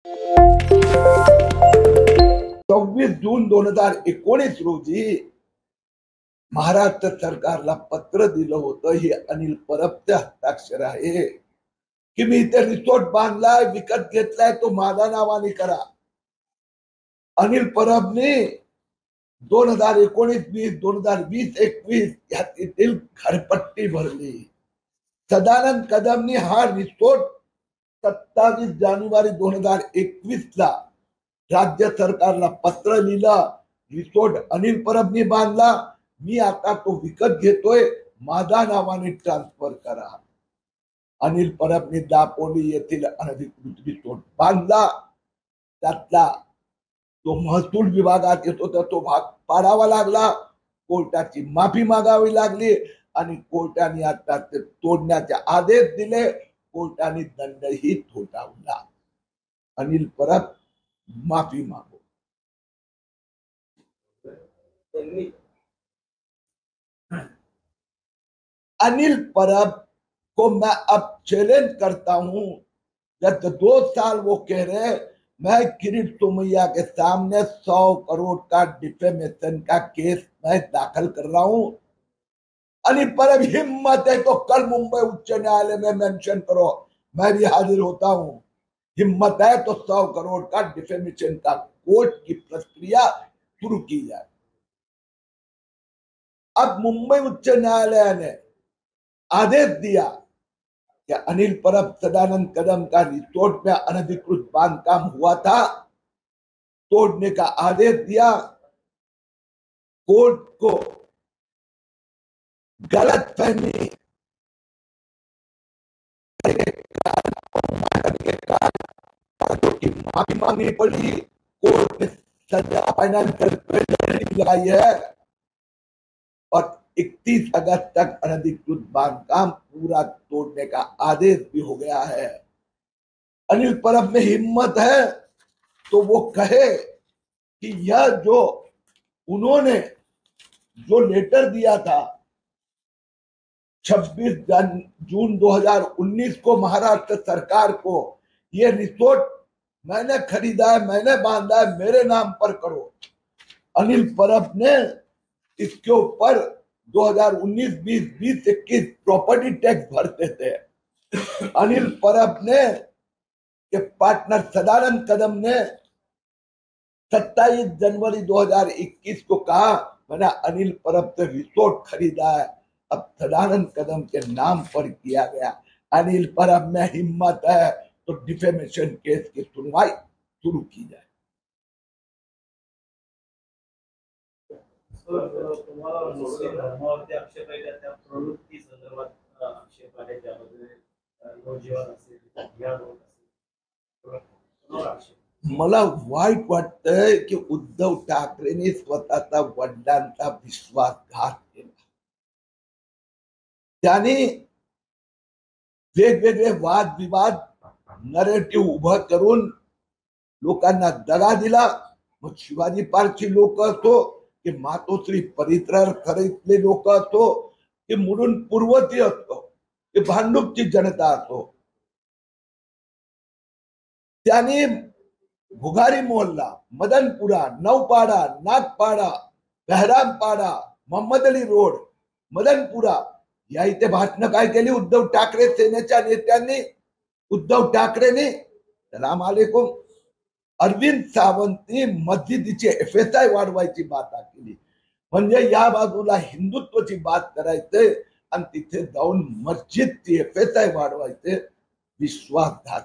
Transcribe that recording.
26 जून 2019 रोजी महाराष्ट्र सरकारला पत्र दिलं होतं. हे अनिल परबचे हस्ताक्षर आहे की मी इथे रिसोर्ट बांधलाय, विकत घेतलाय, तो माझा नावाने करा. अनिल परबने 2019-20, 2020-21 यातील घरपट्टी भरली. सदानंद कदमनी हा रिसोर्ट 27 जानेवारी 2021 ला राज्य सरकारला पत्र लिहिलं. रिसोर्ट अनिल परबनी बांधला, मी आता तो विकत घेतोय, माझ्या नावाने ट्रान्सफर करा. अनिल परबनी दापोली येथील अनधिकृत रिसोर्ट बांधला. त्यातला तो महसूल विभागात येत होता तो भाग पाडावा लागला. कोर्टाची माफी मागावी लागली आणि कोर्टाने आता ते तोडण्याचे आदेश दिले. कोर्टाने दंडही ठोठावला. अनिल परब माफी मांगो. अनिल परब को मैं अब चैलेंज करता हूं. गत 2 साल वो कह रहे मैं किरीट सोमैया के सामने 100 करोड़ का डिफेमेशन का केस मैं दाखिल कर रहा हूं. अनिल परब हिम्मत है तो कल मुंबई उच्च न्यायालय में मेंशन करो, मैं भी हाजिर होता हूं. हिम्मत है तो 100 करोड़ का डिफेमेशन का कोर्ट की प्रक्रिया शुरू की जाए. अब मुंबई उच्च न्यायालय ने आदेश दिया कि अनिल परब सदानंद कदम का रिसोर्ट में अनधिकृत बांधकाम हुआ था, तोड़ने का आदेश दिया. कोर्ट को गलत फहमी की माफी मांगनी पड़ी. कोर्ट ने सजा फाइनेंशियल पेनल्टी लगाई है और 31 अगस्त तक अनधिकृत बांधकाम पूरा तोड़ने का आदेश भी हो गया है. अनिल परब में हिम्मत है तो वो कहे कि यह जो उन्होंने जो लेटर दिया था 26 जून 2019 को महाराष्ट्र सरकार को, ये रिसोर्ट मैंने खरीदा है, मैंने बांधा है, मेरे नाम पर करो. अनिल परब ने इसके ऊपर 2019, 20, 20, 21 प्रॉपर्टी टैक्स भरते थे. अनिल परब ने के पार्टनर सदानंद कदम ने 27 जनवरी 2021 को कहा मैंने अनिल परब से रिसोर्ट खरीदा है, अब सदानंद कदम के नाम पर किया गया. अनिल परब में हिम्मत है तो डिफेमेशन केस की सुनवाई शुरू की जाए. मला वाईट वाटतंय की उद्धव ठाकरेंनी स्वतःचा वडिलांचा विश्वासघात केला. त्यांनी वेगवेगळे वादविवाद नरेटिव्ह उभं करून लोकांना दगा दिला. मग शिवाजी पार्कची लोक असो की मातोश्री परिसरातले लोक असो की मुलुंड पूर्वती असो की भांडूपची जनता असो, त्यांनी भुगारी मोहल्ला, मदनपुरा, नौपाडा, नागपाडा, बहरामपाडा, मोहम्मद अली रोड, मदनपुरा या इथे भाषणं काय केली उद्धव ठाकरे सेनेच्या नेत्यांनी. उद्धव ठाकरेंनी सलाम अलैकुम. अरविंद सावंतनी मस्जिदीची FSI वाढवायची बात केली. म्हणजे या बाजूला हिंदुत्वाची बात करायचे आणि तिथे जाऊन मस्जिदची FSI वाढवायचे. विश्वासघात